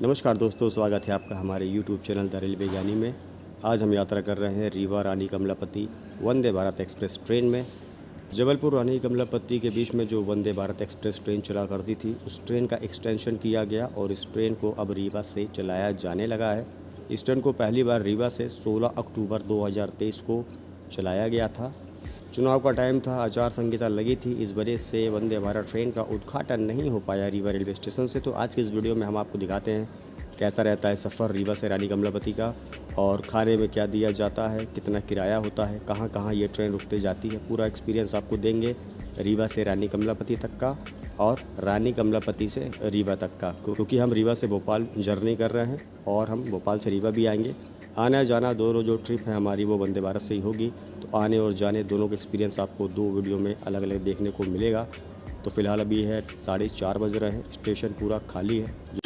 नमस्कार दोस्तों, स्वागत है आपका हमारे YouTube चैनल द रेलवे ज्ञानी में। आज हम यात्रा कर रहे हैं रीवा रानी कमलापति वंदे भारत एक्सप्रेस ट्रेन में। जबलपुर रानी कमलापति के बीच में जो वंदे भारत एक्सप्रेस ट्रेन चला करती थी, उस ट्रेन का एक्सटेंशन किया गया और इस ट्रेन को अब रीवा से चलाया जाने लगा है। इस ट्रेन को पहली बार रीवा से 16 अक्टूबर 2023 को चलाया गया था। चुनाव का टाइम था, आचार संहिता लगी थी, इस वजह से वंदे भारत ट्रेन का उद्घाटन नहीं हो पाया रीवा रेलवे स्टेशन से। तो आज के इस वीडियो में हम आपको दिखाते हैं कैसा रहता है सफ़र रीवा से रानी कमलापति का, और खाने में क्या दिया जाता है, कितना किराया होता है, कहाँ कहाँ ये ट्रेन रुकते जाती है। पूरा एक्सपीरियंस आपको देंगे रीवा से रानी कमलापति तक का और रानी कमलापति से रीवा तक का, क्योंकि हम रीवा से भोपाल जर्नी कर रहे हैं और हम भोपाल से रीवा भी आएंगे। आना जाना दोनों जो ट्रिप है हमारी वो वंदे भारत से ही होगी। तो आने और जाने दोनों का एक्सपीरियंस आपको दो वीडियो में अलग अलग देखने को मिलेगा। तो फिलहाल अभी है 4:30 बज रहे हैं, स्टेशन पूरा खाली है।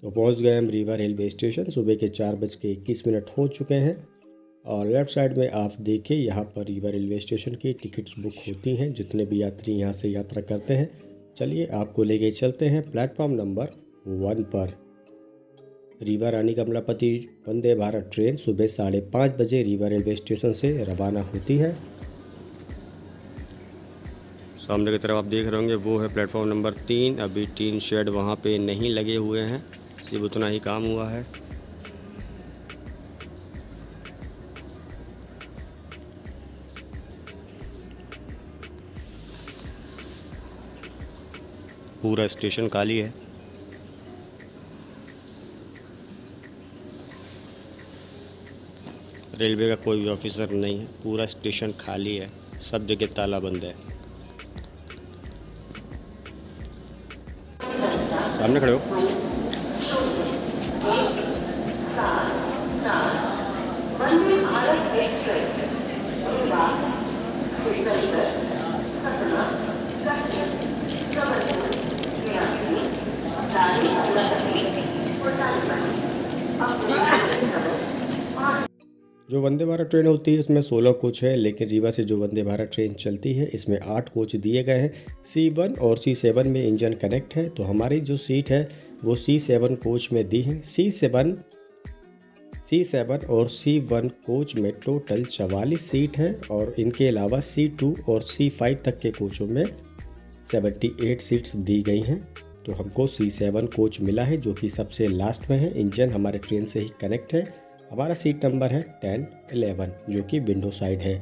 तो पहुंच गए हम रीवा रेलवे स्टेशन। सुबह के 4:21 हो चुके हैं और लेफ़्ट साइड में आप देखिए, यहाँ पर रीवा रेलवे स्टेशन की टिकट्स बुक होती हैं जितने भी यात्री यहाँ से यात्रा करते हैं। चलिए आपको लेके चलते हैं प्लेटफॉर्म नंबर 1 पर। रीवा रानी कमलापति वंदे भारत ट्रेन सुबह 5:30 बजे रीवा रेलवे स्टेशन से रवाना होती है। सामने की तरफ आप देख रहे होंगे वो है प्लेटफॉर्म नंबर 3। अभी टीन शेड वहाँ पे नहीं लगे हुए हैं, सिर्फ उतना ही काम हुआ है। पूरा स्टेशन खाली है। रेलवे का कोई भी ऑफिसर नहीं है, पूरा स्टेशन खाली है, सब जगह ताला बंद है। सामने खड़े हो। जो वंदे भारत ट्रेन होती है इसमें 16 कोच है, लेकिन रीवा से जो वंदे भारत ट्रेन चलती है इसमें 8 कोच दिए गए हैं। C1 और C7 में इंजन कनेक्ट है, तो हमारी जो सीट है वो C7 कोच में दी है। C7 और C1 कोच में टोटल 44 सीट है और इनके अलावा C2 और C5 तक के कोचों में 78 सीट्स दी गई हैं। तो हमको C7 कोच मिला है जो कि सबसे लास्ट में है। इंजन हमारे ट्रेन से ही कनेक्ट है। हमारा सीट नंबर है 10-11 जो कि विंडो साइड है।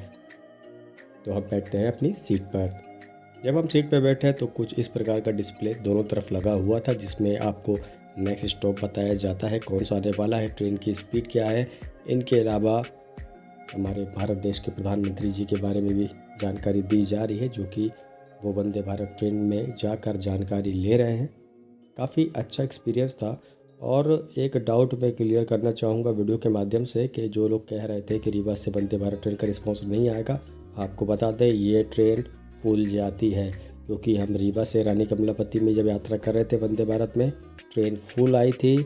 तो हम बैठते हैं अपनी सीट पर। जब हम सीट पर बैठे तो कुछ इस प्रकार का डिस्प्ले दोनों तरफ लगा हुआ था जिसमें आपको नेक्स्ट स्टॉप बताया जाता है, कौन सा आने वाला है, ट्रेन की स्पीड क्या है। इनके अलावा हमारे भारत देश के प्रधानमंत्री जी के बारे में भी जानकारी दी जा रही है, जो कि वो वंदे भारत ट्रेन में जाकर जानकारी ले रहे हैं। काफ़ी अच्छा एक्सपीरियंस था। और एक डाउट मैं क्लियर करना चाहूँगा वीडियो के माध्यम से कि जो लोग कह रहे थे कि रीवा से वंदे भारत ट्रेन का रिस्पॉन्स नहीं आएगा, आपको बता दें ये ट्रेन फुल जाती है, क्योंकि हम रीवा से रानी कमलापति में जब यात्रा कर रहे थे वंदे भारत में, ट्रेन फुल आई थी।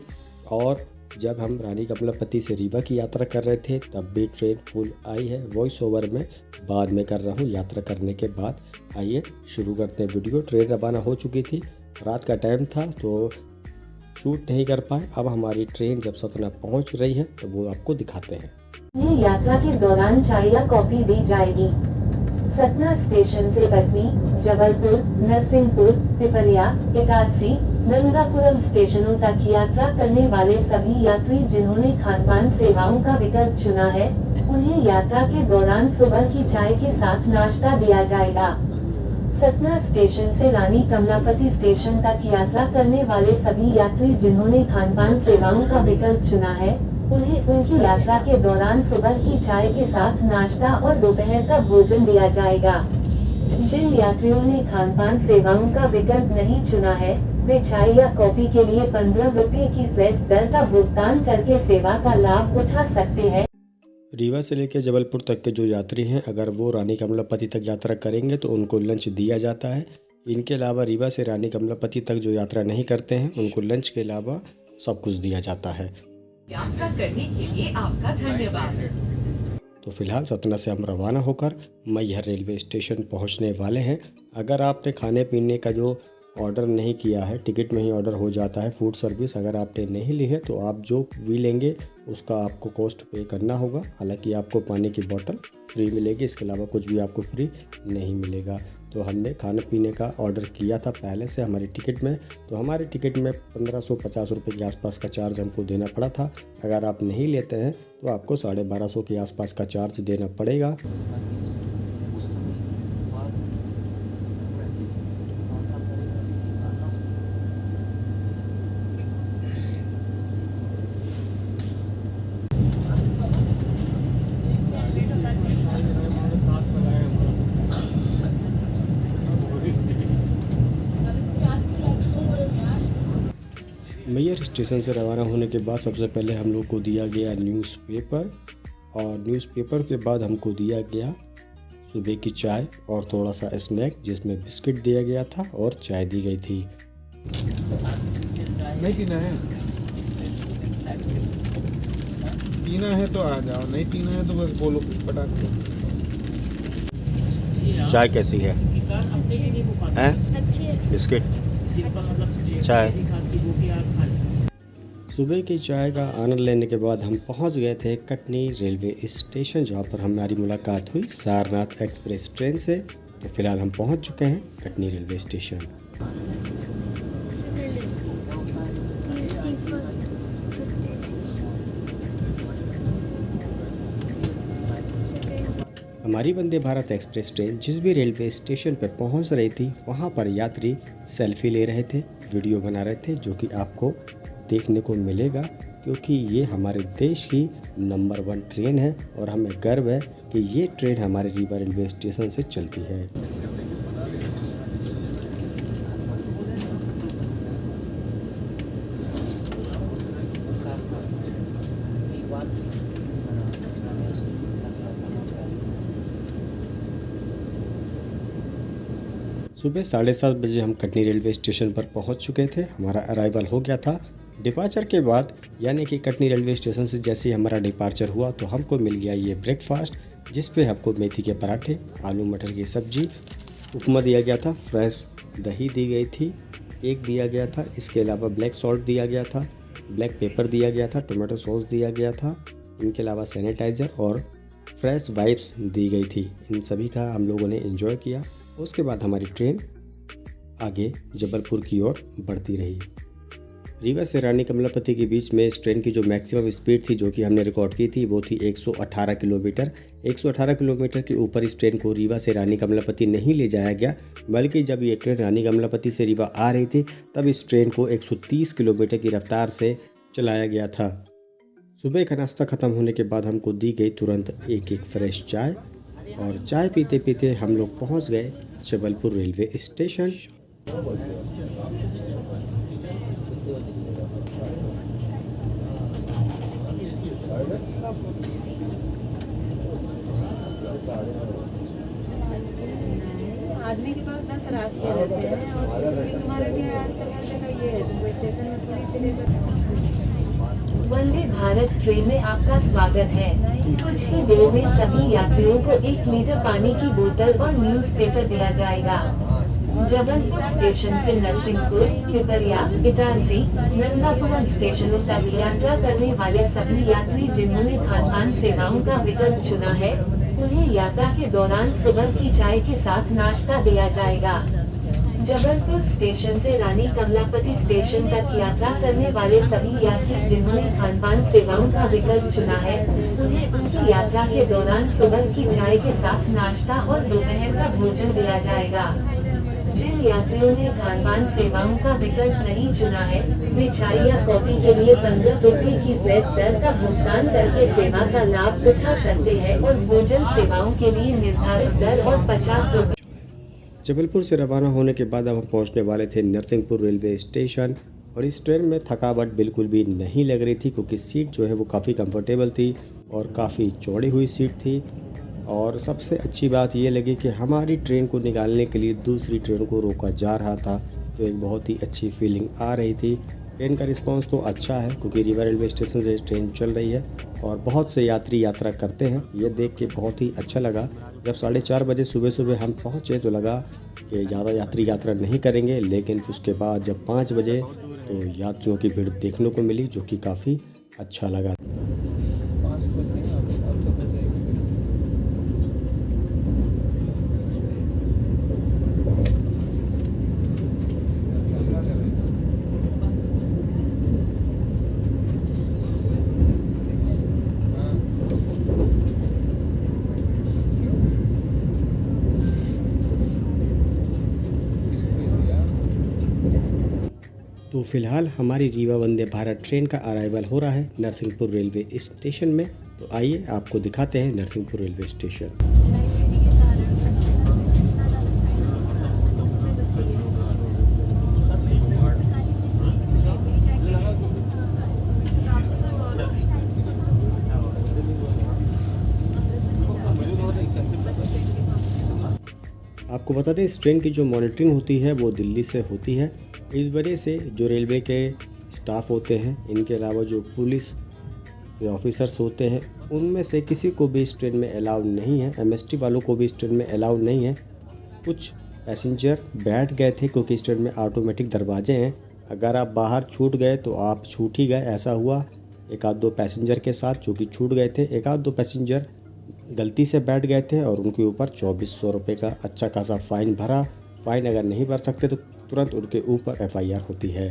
और जब हम रानी कमलापति से रीवा की यात्रा कर रहे थे तब भी ट्रेन फुल आई है। वॉइस ओवर में बाद में कर रहा हूँ यात्रा करने के बाद। आइए शुरू करते हैं वीडियो। ट्रेन रवाना हो चुकी थी, रात का टाइम था तो शूट नहीं कर पाए। अब हमारी ट्रेन जब सतना पहुंच रही है तो वो आपको दिखाते हैं। ये यात्रा के दौरान चाय या कॉफी दी जाएगी। सतना स्टेशन से कटनी, जबलपुर, नरसिंहपुर, पिपरिया, इटारसी, नंदापुरम स्टेशनों तक यात्रा करने वाले सभी यात्री जिन्होंने खानपान सेवाओं का विकल्प चुना है, उन्हें यात्रा के दौरान सुबह की चाय के साथ नाश्ता दिया जाएगा। सतना स्टेशन से रानी कमलापति स्टेशन तक यात्रा करने वाले सभी यात्री जिन्होंने खानपान सेवाओं का विकल्प चुना है, उन्हें उनकी यात्रा के दौरान सुबह की चाय के साथ नाश्ता और दोपहर का भोजन दिया जाएगा। जिन यात्रियों ने खानपान सेवाओं का विकल्प नहीं चुना है, वे चाय या कॉफी के लिए 15 रुपए की फ्लैट दर का भुगतान करके सेवा का लाभ उठा सकते हैं। रीवा से लेकर जबलपुर तक के जो यात्री हैं, अगर वो रानी कमलापति तक यात्रा करेंगे तो उनको लंच दिया जाता है। इनके अलावा रीवा से रानी कमलापति तक जो यात्रा नहीं करते हैं, उनको लंच के अलावा सब कुछ दिया जाता है। यात्रा करने के लिए आपका धन्यवाद। तो फिलहाल सतना से हम रवाना होकर मैहर रेलवे स्टेशन पहुंचने वाले हैं। अगर आपने खाने पीने का जो ऑर्डर नहीं किया है, टिकट में ही ऑर्डर हो जाता है फूड सर्विस, अगर आपने नहीं ली है तो आप जो भी लेंगे उसका आपको कॉस्ट पे करना होगा। हालांकि आपको पानी की बोतल फ्री मिलेगी, इसके अलावा कुछ भी आपको फ्री नहीं मिलेगा। तो हमने खाने पीने का ऑर्डर किया था पहले से हमारी टिकट में, तो हमारी टिकट में 1550 रुपये के आसपास का चार्ज हमको देना पड़ा था। अगर आप नहीं लेते हैं तो आपको 1250 के आसपास का चार्ज देना पड़ेगा। मैहर स्टेशन से रवाना होने के बाद सबसे पहले हम लोग को दिया गया न्यूज़पेपर, और न्यूज़पेपर के बाद हमको दिया गया सुबह की चाय और थोड़ा सा स्नैक, जिसमें बिस्किट दिया गया था और चाय दी गई थी। नहीं पीना है, पीना है तो आ जाओ, नहीं पीना है तो बस बोलो पटाख दो। चाय कैसी है? हैं? बिस्किट, चाय। सुबह की चाय का आनंद लेने के बाद हम पहुंच गए थे कटनी रेलवे स्टेशन, जहां पर हमारी मुलाकात हुई सारनाथ एक्सप्रेस ट्रेन से। तो फिलहाल हम पहुंच चुके हैं कटनी रेलवे स्टेशन। हमारी वंदे भारत एक्सप्रेस ट्रेन जिस भी रेलवे स्टेशन पर पहुंच रही थी, वहां पर यात्री सेल्फी ले रहे थे, वीडियो बना रहे थे, जो कि आपको देखने को मिलेगा, क्योंकि ये हमारे देश की नंबर 1 ट्रेन है और हमें गर्व है कि ये ट्रेन हमारे रीवा रेलवे स्टेशन से चलती है। सुबह 7:30 बजे हम कटनी रेलवे स्टेशन पर पहुंच चुके थे। हमारा अराइवल हो गया था। डिपार्चर के बाद, यानी कि कटनी रेलवे स्टेशन से जैसे ही हमारा डिपार्चर हुआ तो हमको मिल गया ये ब्रेकफास्ट, जिस पे हमको मेथी के पराठे, आलू मटर की सब्जी, उपमा दिया गया था, फ्रेश दही दी गई थी, केक दिया गया था, इसके अलावा ब्लैक सॉल्ट दिया गया था, ब्लैक पेपर दिया गया था, टोमेटो सॉस दिया गया था, इनके अलावा सैनिटाइज़र और फ्रेश वाइप्स दी गई थी। इन सभी का हम लोगों ने एंजॉय किया। उसके बाद हमारी ट्रेन आगे जबलपुर की ओर बढ़ती रही। रीवा से रानी कमलापति के बीच में इस ट्रेन की जो मैक्सिमम स्पीड थी, जो कि हमने रिकॉर्ड की थी, वो थी 118 किलोमीटर। 118 किलोमीटर के ऊपर इस ट्रेन को रीवा से रानी कमलापति नहीं ले जाया गया, बल्कि जब ये ट्रेन रानी कमलापति से रीवा आ रही थी तब इस ट्रेन को 130 किलोमीटर की रफ्तार से चलाया गया था। सुबह का नाश्ता ख़त्म होने के बाद हमको दी गई तुरंत एक फ्रेश चाय, और चाय पीते पीते हम लोग पहुँच गए जबलपुर रेलवे स्टेशन। आदमी के पास 10 रास्ते रहते हैं और तुम्हारा क्या आजकल हर जगह ये है, तुमको स्टेशन में थोड़ी से लेकर। वंदे भारत ट्रेन में आपका स्वागत है। कुछ ही देर में सभी यात्रियों को 1 लीटर पानी की बोतल और न्यूज़पेपर दिया जाएगा। जबलपुर स्टेशन से नरसिंहपुर, पिपरिया, इटारसी, नंदापुरम स्टेशनों तक यात्रा करने वाले सभी यात्री जिन्होंने खानपान सेवाओं का विकल्प चुना है, उन्हें यात्रा के दौरान सुबह की चाय के साथ नाश्ता दिया जाएगा। जबलपुर स्टेशन से रानी कमलापति स्टेशन तक यात्रा करने वाले सभी यात्री जिन्होंने खानपान सेवाओं का विकल्प चुना है, उन्हें उनकी यात्रा के दौरान सुबह की चाय के साथ नाश्ता और दोपहर का भोजन दिया जाएगा। जिन जिन यात्रियों ने खान पान सेवाओं का विकल्प नहीं चुना है वे चाय या कॉफी के लिए 15 रुपए की फ्लैट दर का भुगतान करके सेवा का लाभ उठा सकते हैं और भोजन सेवाओं के लिए निर्धारित दर और 50 रुपए। जबलपुर से रवाना होने के बाद अब हम पहुंचने वाले थे नरसिंहपुर रेलवे स्टेशन और इस ट्रेन में थकावट बिल्कुल भी नहीं लग रही थी क्योंकि सीट जो है वो काफ़ी कंफर्टेबल थी और काफ़ी चौड़ी हुई सीट थी। और सबसे अच्छी बात ये लगी कि हमारी ट्रेन को निकालने के लिए दूसरी ट्रेन को रोका जा रहा था, तो एक बहुत ही अच्छी फीलिंग आ रही थी। ट्रेन का रिस्पांस तो अच्छा है क्योंकि रीवा रेलवे स्टेशन से ट्रेन चल रही है और बहुत से यात्री यात्रा करते हैं। ये देख के बहुत ही अच्छा लगा। जब 4:30 बजे सुबह हम पहुँचे तो लगा कि ज़्यादा यात्री यात्रा नहीं करेंगे, लेकिन उसके बाद जब 5 बजे तो यात्रियों की भीड़ देखने को मिली जो कि काफ़ी अच्छा लगा। तो फिलहाल हमारी रीवा वंदे भारत ट्रेन का अराइवल हो रहा है नरसिंहपुर रेलवे स्टेशन में। तो आइए आपको दिखाते हैं नरसिंहपुर रेलवे स्टेशन। आपको बता दें इस ट्रेन की जो मॉनिटरिंग होती है वो दिल्ली से होती है। इस वजह से जो रेलवे के स्टाफ होते हैं, इनके अलावा जो पुलिस ऑफिसर्स होते हैं, उनमें से किसी को भी इस ट्रेन में अलाउ नहीं है। एमएसटी वालों को भी इस ट्रेन में अलाउ नहीं है। कुछ पैसेंजर बैठ गए थे क्योंकि इस ट्रेन में ऑटोमेटिक दरवाजे हैं। अगर आप बाहर छूट गए तो आप छूट ही गए, ऐसा हुआ एक आध दो पैसेंजर के साथ जो कि छूट गए थे। एक आध दो पैसेंजर गलती से बैठ गए थे और उनके ऊपर 2400 रुपये का अच्छा खासा फ़ाइन भरा। फ़ाइन अगर नहीं भर सकते तो तुरंत उनके ऊपर एफआईआर होती है।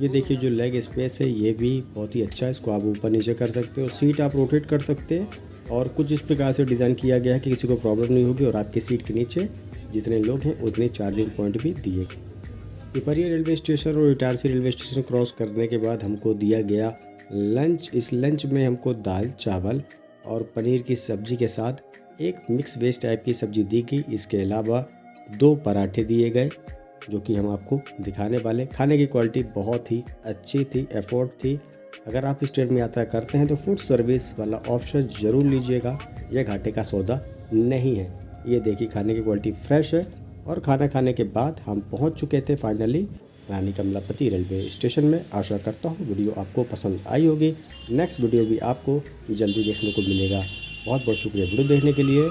ये देखिए जो लेग स्पेस है ये भी बहुत ही अच्छा है, इसको आप ऊपर नीचे कर सकते हो। सीट आप रोटेट कर सकते हैं और कुछ इस प्रकार से डिज़ाइन किया गया है कि किसी को प्रॉब्लम नहीं होगी और आपकी सीट के नीचे जितने लोग हैं उतने चार्जिंग पॉइंट भी दिए। पिपरिया रेलवे स्टेशन और इटारसी रेलवे स्टेशन क्रॉस करने के बाद हमको दिया गया लंच। इस लंच में हमको दाल चावल और पनीर की सब्ज़ी के साथ एक मिक्स वेज टाइप की सब्ज़ी दी गई। इसके अलावा 2 पराठे दिए गए जो कि हम आपको दिखाने वाले। खाने की क्वालिटी बहुत ही अच्छी थी, एफोर्ड थी। अगर आप इस ट्रेन में यात्रा करते हैं तो फूड सर्विस वाला ऑप्शन ज़रूर लीजिएगा, यह घाटे का सौदा नहीं है। ये देखिए खाने की क्वालिटी फ्रेश है। और खाना खाने के बाद हम पहुंच चुके थे फाइनली रानी कमलापति रेलवे स्टेशन में। आशा करता हूं वीडियो आपको पसंद आई होगी। नेक्स्ट वीडियो भी आपको जल्दी देखने को मिलेगा। बहुत बहुत शुक्रिया वीडियो देखने के लिए।